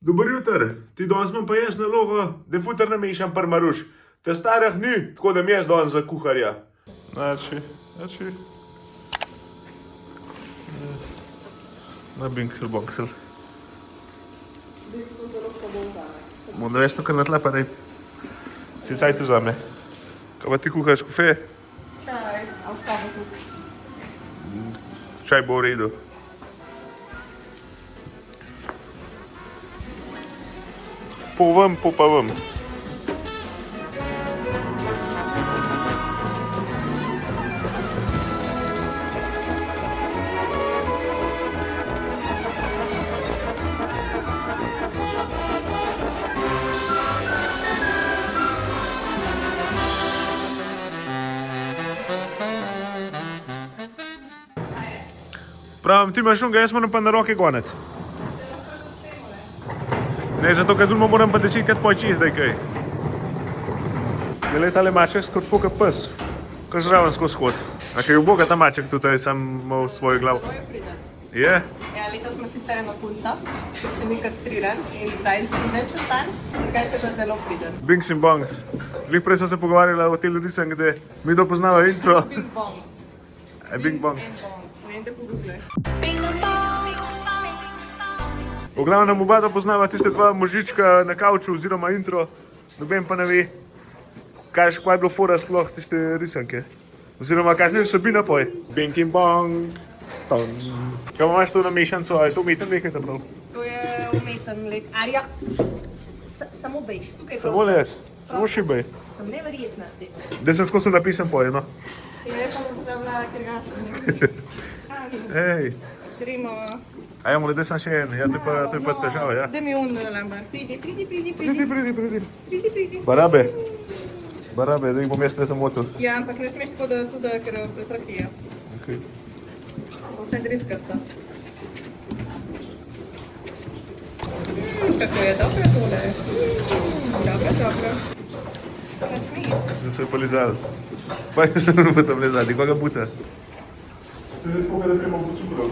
Dober jutr, ti danes imam pa jaz nalogo, da futer namešam par maruš. Te starih ni, tako da mi jaz danes za kuharja. Znači. Na binkel boksel. Bom da veš to, kar na tle pa ne. Si cajt vzame. Kaj pa ti kuhaš kofe? Čaj, a v kavu tudi. Čaj bo v redu. Povem, popavem. Pravim, ti imaš unga, jaz moram pa na roke goniti. Ne, zato ker zelo moram pa 10krat poj čez, daj kaj. Glej, tale maček skoro tako kot pes, ko zraven skozi hod. A kaj je uboga ta maček tutaj, sam ima v svojo glavo? Tvoje pride. Je? Ja, letos smo sicer eno punca, ki še ni kastriran in zdaj si več ostan, drugače pa zelo priden. Bings in bongs. Glih prej sem se pogovarjala o tej ljudicem, kde mi to poznava intro. Bing bong. Bing bong. Ne vem, da pogooglej. V glavnem oba da poznava tiste dva možička na kavču oziroma intro, noben pa ne ve, kaj je bilo fora sploh tiste risanke. Oziroma, kakšna je vsebina poj. Bing in bong. Kaj imaš to na mešanco, a je to umeten lek, prav? To je umeten lek. Arja, samo bejš. Samo let, samo šibaj. Sem neverjetna. Da sem skozi napisan poj, no. Jaz sem vzavljala, ker ga še ne Ej, gremo. a ja, da sem še en, ja, to je pa težava, ja. Da mi lambar. Pridi. Pridi. Barabe, da jih bom jaz ne zamotil. Ja, ampak ne smeš tako, da tudi, ker zrakijo. Okay. Vse driskasta. Kako je dobro tole. Dobro. Ne smije. Da so jo polizali. Pa je se pa tam lezati, koga buta? To je tako, da gremo po cukrov.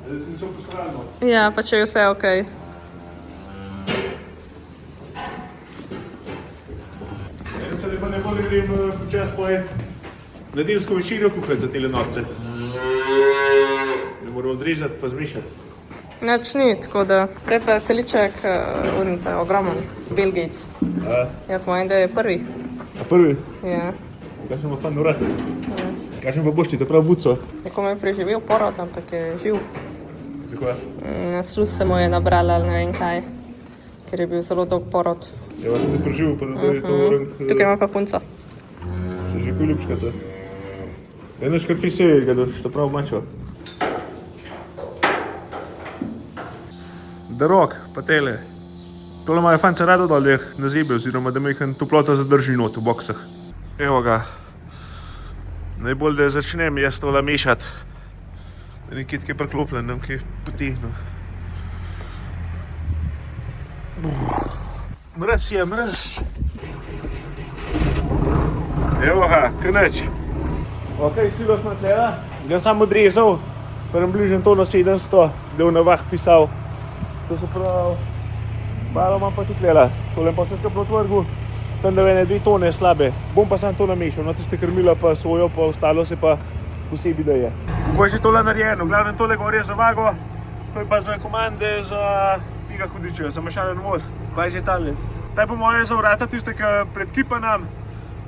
Da si niso posrano. Ja, pa če je vse okej. Jaz se pa ne bolj grem počas poj nedeljsko večerjo kuhati za tele norce. Ne moramo odrezati pa zmišati. Nič ni, tako da. Prej pa teliček, ogromen, Bill Gates. Ja, po mojem, da je prvi. A prvi? Ja. Kakšen ima fan urad? Kakšen pa boš ti, to prav buco? Nekomu je preživel porod, ampak je živ. Zakaj? Na sluz se mu je nabrala ali ne vem kaj, ker je bil zelo dolg porod. Ja, vas sem preživel, pa da je to orang... Tukaj ima pa punca. Se že kuj ljubška to. Enoš kar fiše, ga doš, to prav mačo. Da rok, pa tele. Tole imajo fance rado dol na zebe, oziroma da me jih toplota zadrži not v boksah. Evo ga. Najbolj, da začnem jaz tole mešati. Da ni kaj preklopljen, da kaj potihnu. Mraz je, mraz. Evo ga, kaj nič. Ok, silo smo tlela. Ga sam odrezal, približno to na 700, da v navah pisal. To se pravi, malo imam pa tudi tlela. Tole pa sem skaplo otvrgu, tam da vene 2 tone slabe. Bom pa sam to namešal, no tiste krmila pa sojo, pa ostalo se pa posebej da je. Kako je že tole narejeno? V glavnem tole gor je za vago, to je pa za komande za tega hudiča, za mešalen voz. Kaj je že tale? Taj po moje je za vrata tiste, ki pred kipanam.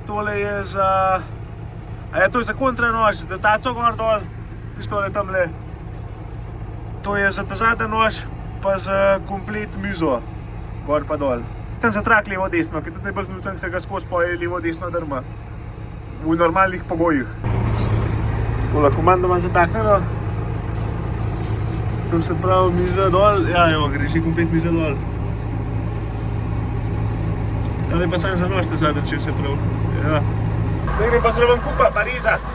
Tole je za... A ja, to je za kontranož, za taco gor dol, tistole tamle. To je za ta zadnji nož, pa za komplet mizo, gor pa dol. Tam za trak levo desno, ker tudi najbolj znucam, se ga skozi poje levo desno drma. V normalnih pogojih. Tole komando imam zataknjeno. To se pravi miza dol, ja evo, gre že komplet miza dol. Tam je pa sam za nož te zadnji, če se prav. Ja. Zdaj grem pa zraven kupa, pa rezati.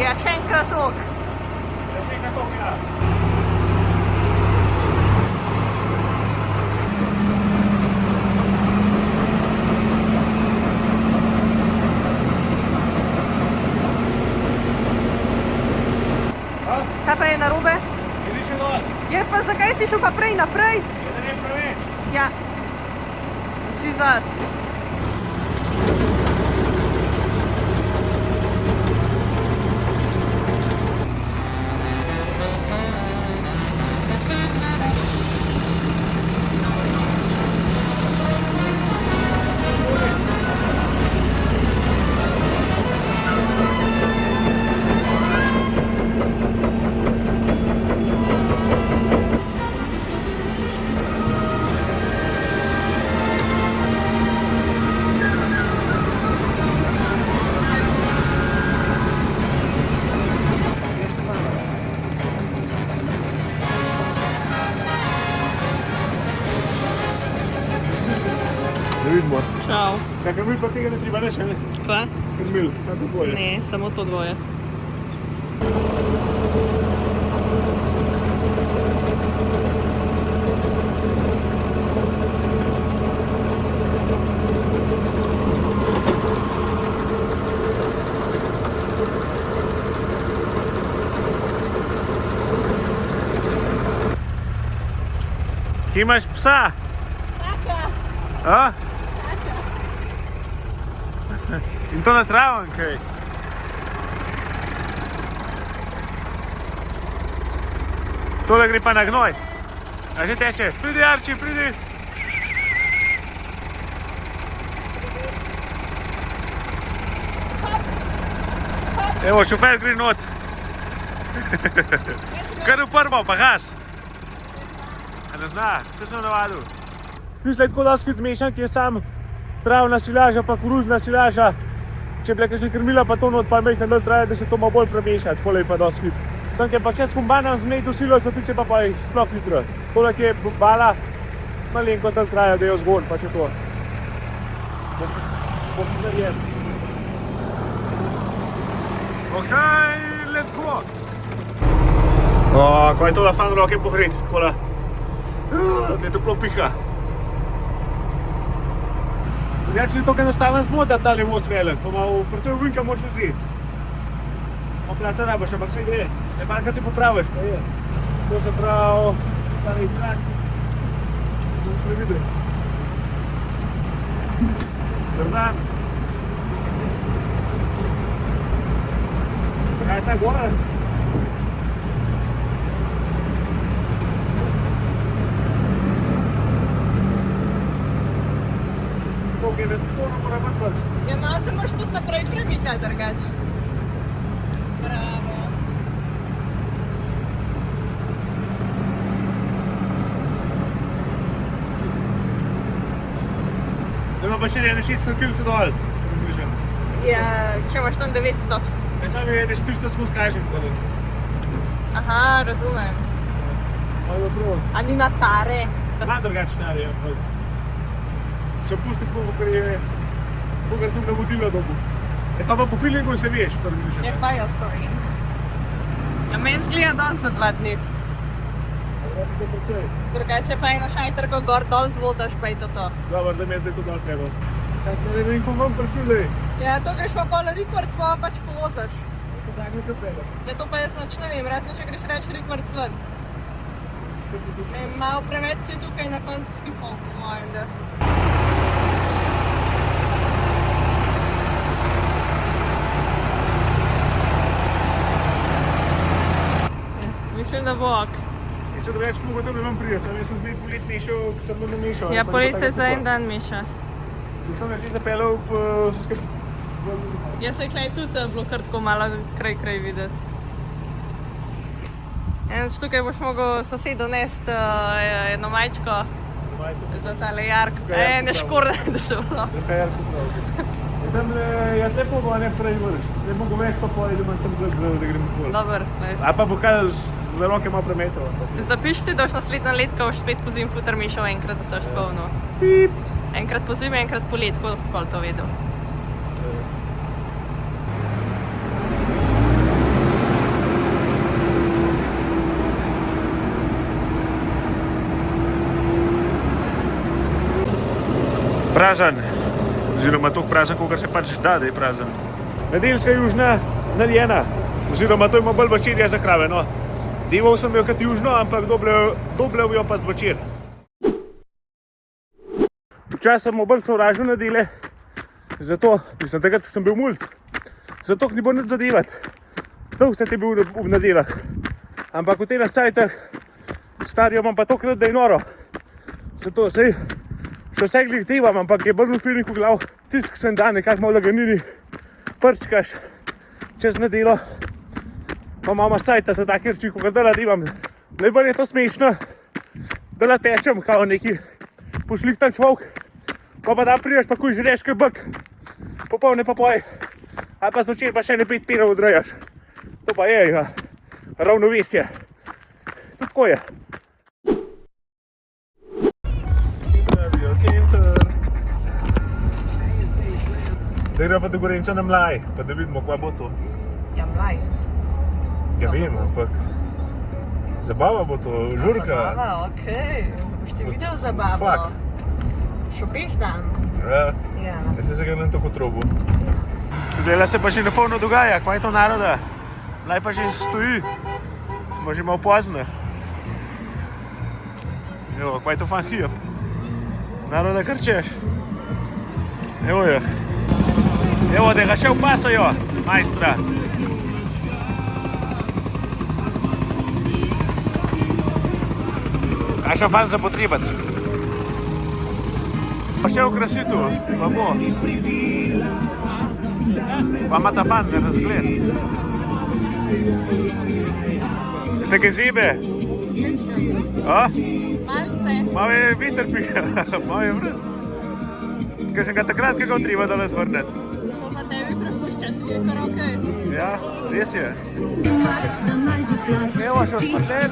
Ja, še enkrat toliko. Ja, še enkrat toliko, ja. Kaj pa je narobe? Ni še dosti. Je pa zakaj si šel pa prej naprej? Je da ne preveč. Ja. Čist vas. Da vidimo. Čau. Ja, krmil pa tega ne treba reči, ne? Kva? Krmil, samo to dvoje. Ne, samo to dvoje. Ti imaš psa? Taka. A? In to na traven, kaj? Tole gre pa na gnoj. A že teče? Pridi, Arči, pridi! Evo, šofer gre not. Kar v prvo, pa gas. A ne zna, vse sem navadil. Ti se tako dosti zmešan, ki je sam travna silaža pa koruzna silaža. Če bi kakšne krmila pa to not pa mehna dol traja, da se to malo bolj premeša, takole je pa dosti hit. Tam, ki je pa če s kombanom zmletu silo, so ti se pa jih sploh hitro. Tole, ki je bala, malenkost dol traja, da jo zgon, pa če to. Bom narejen. Ok, let's go! Ko je tole fan roke pohret, takole. Da je toplo piha. Drugače ni tako enostaven zmot, da tale most velik, pa malo predvsem vinka moč vzeti. Pa placa rabaš, ampak vse gre. Ne pa kad se popraviš, pa je. To se pravi, tale trak. To boš ne videl. Drdan. Kaj je ta gora? Koliko je to mora biti vrst? Ja, malo se moraš tudi naprej premikati drugače. Bravo. Ima pa še 600 km dol. Ja, če imaš tam 900. Ne sam je 400 skozi kažem. Aha, razumem. Malo dobro. A nima tare? Ma drugače stari, ja. Sem pustil tako, kakor sem navodila dobu. E pa po feelingu se veš, prvi že. Ja, pa jaz stojim. Ja, meni zgleda dosti za 2 dni. Drugače pa eno šajtrko gor dol zvozaš, pa je to to. Dobro, da mi je zdaj to dol treba. Sad ne vem, ko vam prišel zdaj. Ja, to greš pa pol rikvart, pa pač povozaš. To tak nekaj pele. Ja, to pa jaz nič ne vem, razen če greš reči rikvart ven. Ne, malo preveč si tukaj na koncu spipal, po mojem, da. Mislim, da bo ok. In se drugače mogo tam ne vam prijeti, sam jaz sem zdaj polet mešal, ko sem bil namešal. Ja, polet se za en dan meša. Zdaj sem že zapeljal v Jaz se klej tudi bilo kar tako malo kraj videti. Enač tukaj boš mogel sosedu nesti eno majčko za tale jark. Ne škorda, da se bilo. Za jarko prav. Tam je lepo, bo ne prej vrš. Ne mogo več pa pojedi, da imam tam gled, da grem okoli. Dobar, nice. A pa bo kaj z roke malo premetal. Zapiš si, da boš naslednja let, ko boš spet po zim futer mešal enkrat, da se boš spomnil. Pip. Enkrat po zimi, enkrat po let, ko boš pol to vedel. prazen, oziroma toliko prazen, kolikor se pač da je prazen. Nedeljska južna naljena, oziroma to ima bolj večerja za krave, no. Deval sem jo kot južno, ampak doblel jo pa zvečer. Včasih sem bolj sovražil nedele, zato, mislim, takrat sem bil mulc, zato ni bo nič zadevati. Dolg se ti bil v nedelah, ampak v teh cajtah starijo imam pa tokrat, da je noro. Zato sej, še vse glih devam, ampak je bolj v filmiku glav. Tisk sem dan, nekak malo laganini, prčkaš čez nedelo, pa imamo cajta za take reči, ko dela devam. Najbolj je to smešno, dela tečem, kao neki pošlihtan človek, pa da priješ, pa kuj žreš kaj bek, popolne pa poj, ali pa zvečer pa še ne 5 penov odrejaš. To pa je, ja, ravnovesje. To tako je. Zdaj gre pa do Gorenca na Mlaj, pa da vidimo, kva bo to. Ja, Mlaj. Ja vem, ampak zabava bo to, žurka. Zabava, okej. Boš ti videl zabavo? Fuck. Šopiš dan? Ja, Ja. jaz sem se ga na tako trobu. Dela se pa že napolno dogaja, kva je to naroda? Mlaj pa že stoji, smo že malo pozno. Jo, kva je to fan hip? Naroda kar češ. Evo je. Evo, da ga še upasajo, majstra. A še fan za potrebac. Pa še okrasitu, pa bo. Pa ima ta fan, ne razgled. Take zebe. A? Malce. Malo je veter piha, malo je vrz. Ker sem ga takrat, kaj ga treba dole zvrneti. To na tebi prepuščati, je kar okej. Ja, res je. Evo, še osmrten.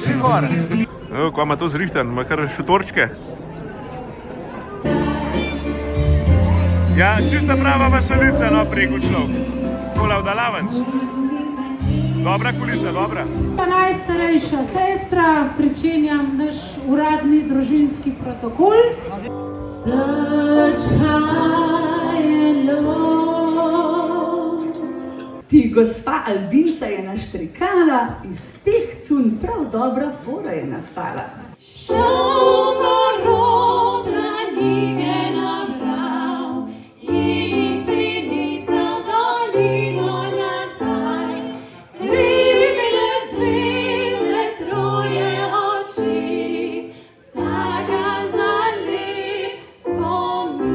Si gor. Evo, kva ima to zrihtan, ima kar šutorčke. Ja, čista prava veselica, no, preko človek. Kola vdalavenc. Dobra kulisa, dobra. Najstarejša sestra, pričenjam naš uradni družinski protokol. Ti gospa Albinca je naštrikala, iz teh cun prav dobra fora je nastala. Šel na rob, planine nabral in jih prinesel dolino nazaj. Tri bile zvezde, troje oči, vsaka za lep spomin.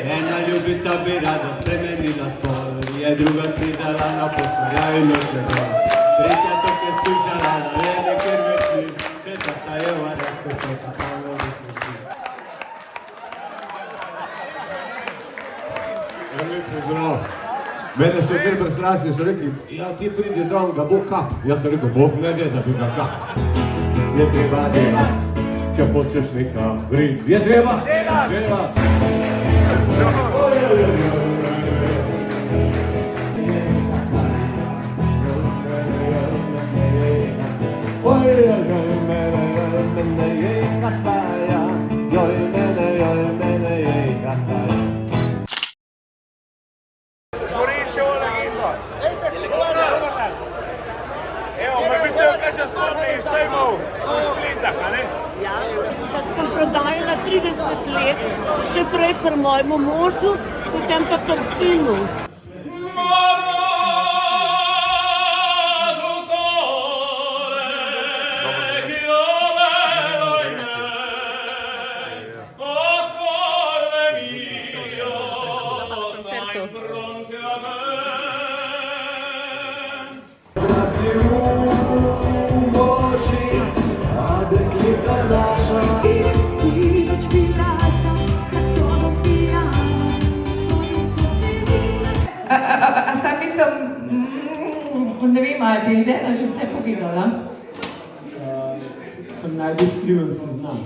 Ena ljubica bi rada spremenila spol, je druga strizala na posmerja in odšla. Tretja toke skušala, da je nekjer večni, četrta je vada skočota, pa novi služi. Lep pozdrav. Mene so kar prestrašili, so rekli, ja ti pridi zraven, ga bo kap. Jaz sem rekel, Bog ne ve, da bi ga kap. Je treba delati, če hočeš nekam vriti. Je treba delati. Gorenčevo legendo. Evo, mogoče kaže spomne iz sejmov v Splitah, a ne? Ja, ampak sem prodajala 30 let, še prej pri mojemu možu, potem pa pri sinu. A sam mislim, ne vem, ali ti je žena že vse povedala? Sem najbolj skriven seznam.